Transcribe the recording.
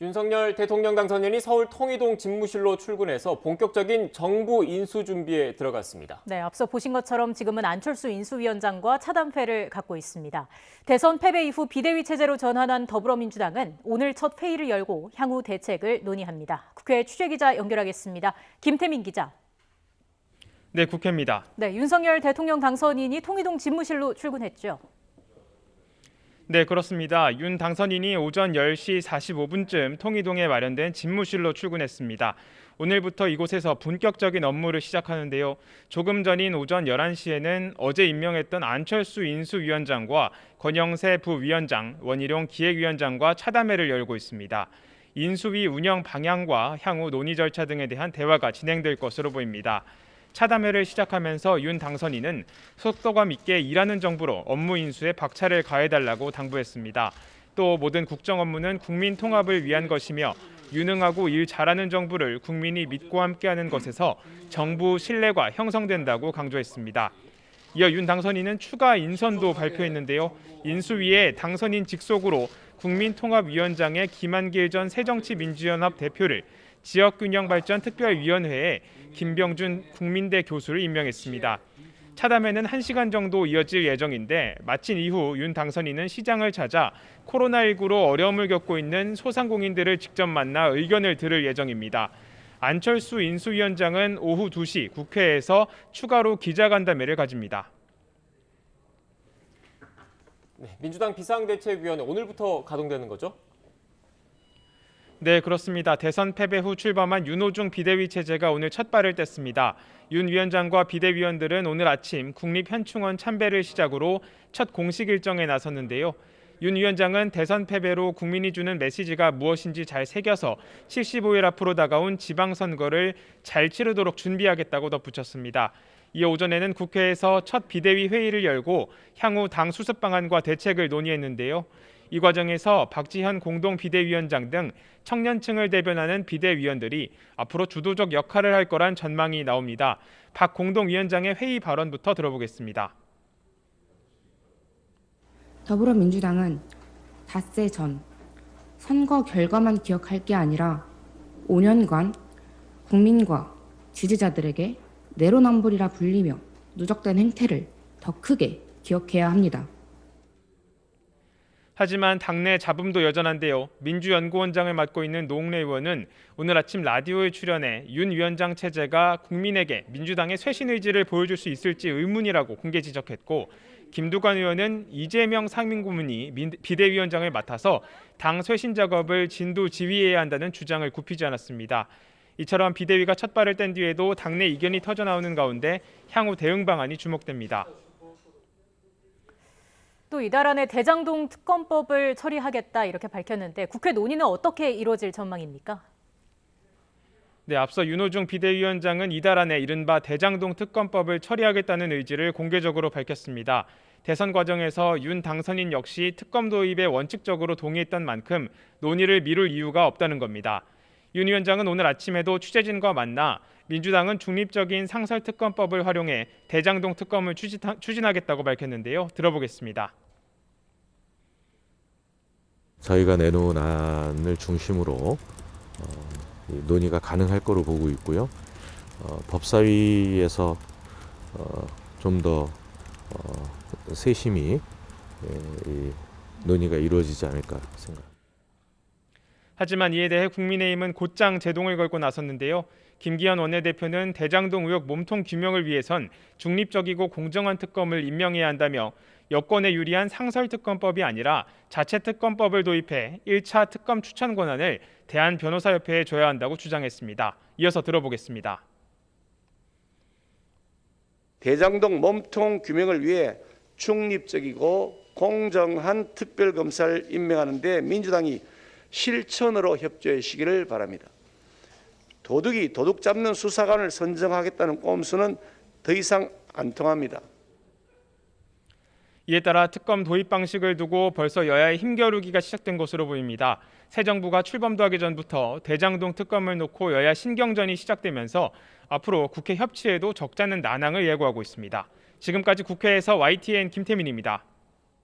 윤석열 대통령 당선인이 서울 통이동 집무실로 출근해서 본격적인 정부 인수 준비에 들어갔습니다. 네, 앞서 보신 것처럼 지금은 안철수 인수위원장과 차단회를 갖고 있습니다. 대선 패배 이후 비대위 체제로 전환한 더불어민주당은 오늘 첫 회의를 열고 향후 대책을 논의합니다. 국회 취재기자 연결하겠습니다. 김태민 기자. 네, 국회입니다. 네, 윤석열 대통령 당선인이 통이동 집무실로 출근했죠. 네, 그렇습니다. 윤 당선인이 오전 10시 45분쯤 통이동에 마련된 집무실로 출근했습니다. 오늘부터 이곳에서 본격적인 업무를 시작하는데요. 조금 전인 오전 11시에는 어제 임명했던 안철수 인수위원장과 권영세 부위원장, 원희룡 기획위원장과 차담회를 열고 있습니다. 인수위 운영 방향과 향후 논의 절차 등에 대한 대화가 진행될 것으로 보입니다. 차담회를 시작하면서 윤 당선인은 속도감 있게 일하는 정부로 업무 인수에 박차를 가해달라고 당부했습니다. 또 모든 국정 업무는 국민 통합을 위한 것이며 유능하고 일 잘하는 정부를 국민이 믿고 함께하는 것에서 정부 신뢰가 형성된다고 강조했습니다. 이어 윤 당선인은 추가 인선도 발표했는데요. 인수위에 당선인 직속으로 국민통합위원장의 김한길 전 새정치민주연합 대표를 지역균형발전특별위원회에 김병준 국민대 교수를 임명했습니다. 차담회는 1시간 정도 이어질 예정인데 마친 이후 윤 당선인은 시장을 찾아 코로나19로 어려움을 겪고 있는 소상공인들을 직접 만나 의견을 들을 예정입니다. 안철수 인수위원장은 오후 2시 국회에서 추가로 기자간담회를 가집니다. 네, 민주당 비상대책위원회 오늘부터 가동되는 거죠? 네, 그렇습니다. 대선 패배 후 출범한 윤호중 비대위 체제가 오늘 첫 발을 뗐습니다. 윤 위원장과 비대위원들은 오늘 아침 국립현충원 참배를 시작으로 첫 공식 일정에 나섰는데요. 윤 위원장은 대선 패배로 국민이 주는 메시지가 무엇인지 잘 새겨서 75일 앞으로 다가온 지방선거를 잘 치르도록 준비하겠다고 덧붙였습니다. 이어 오전에는 국회에서 첫 비대위 회의를 열고 향후 당 수습 방안과 대책을 논의했는데요. 이 과정에서 박지현 공동비대위원장 등 청년층을 대변하는 비대위원들이 앞으로 주도적 역할을 할 거란 전망이 나옵니다. 박 공동위원장의 회의 발언부터 들어보겠습니다. 더불어민주당은 닷새 전 선거 결과만 기억할 게 아니라 5년간 국민과 지지자들에게 내로남불이라 불리며 누적된 행태를 더 크게 기억해야 합니다. 하지만 당내 잡음도 여전한데요. 민주연구원장을 맡고 있는 노웅래 의원은 오늘 아침 라디오에 출연해 윤 위원장 체제가 국민에게 민주당의 쇄신 의지를 보여줄 수 있을지 의문이라고 공개 지적했고, 김두관 의원은 이재명 상임고문이 비대위원장을 맡아서 당 쇄신 작업을 진두지휘해야 한다는 주장을 굽히지 않았습니다. 이처럼 비대위가 첫 발을 뗀 뒤에도 당내 이견이 터져나오는 가운데 향후 대응 방안이 주목됩니다. 또 이달 안에 대장동 특검법을 처리하겠다 이렇게 밝혔는데 국회 논의는 어떻게 이루어질 전망입니까? 네, 앞서 윤호중 비대위원장은 이달 안에 이른바 대장동 특검법을 처리하겠다는 의지를 공개적으로 밝혔습니다. 대선 과정에서 윤 당선인 역시 특검 도입에 원칙적으로 동의했던 만큼 논의를 미룰 이유가 없다는 겁니다. 윤 위원장은 오늘 아침에도 취재진과 만나 민주당은 중립적인 상설특검법을 활용해 대장동 특검을 추진하겠다고 밝혔는데요. 들어보겠습니다. 저희가 내놓은 안을 중심으로 논의가 가능할 거로 보고 있고요. 법사위에서 좀 더 세심히 논의가 이루어지지 않을까 생각합니다. 하지만 이에 대해 국민의힘은 곧장 제동을 걸고 나섰는데요. 김기현 원내대표는 대장동 의혹 몸통 규명을 위해선 중립적이고 공정한 특검을 임명해야 한다며 여권에 유리한 상설특검법이 아니라 자체특검법을 도입해 1차 특검 추천 권한을 대한변호사협회에 줘야 한다고 주장했습니다. 이어서 들어보겠습니다. 대장동 몸통 규명을 위해 중립적이고 공정한 특별검사를 임명하는 데 민주당이 실천으로 협조해 주시기를 바랍니다. 도둑이 도둑 잡는 수사관을 선정하겠다는 꼼수는 더 이상 안 통합니다. 이에 따라 특검 도입 방식을 두고 벌써 여야의 힘겨루기가 시작된 것으로 보입니다. 새 정부가 출범도 하기 전부터 대장동 특검을 놓고 여야 신경전이 시작되면서 앞으로 국회 협치에도 적잖은 난항을 예고하고 있습니다. 지금까지 국회에서 YTN 김태민입니다.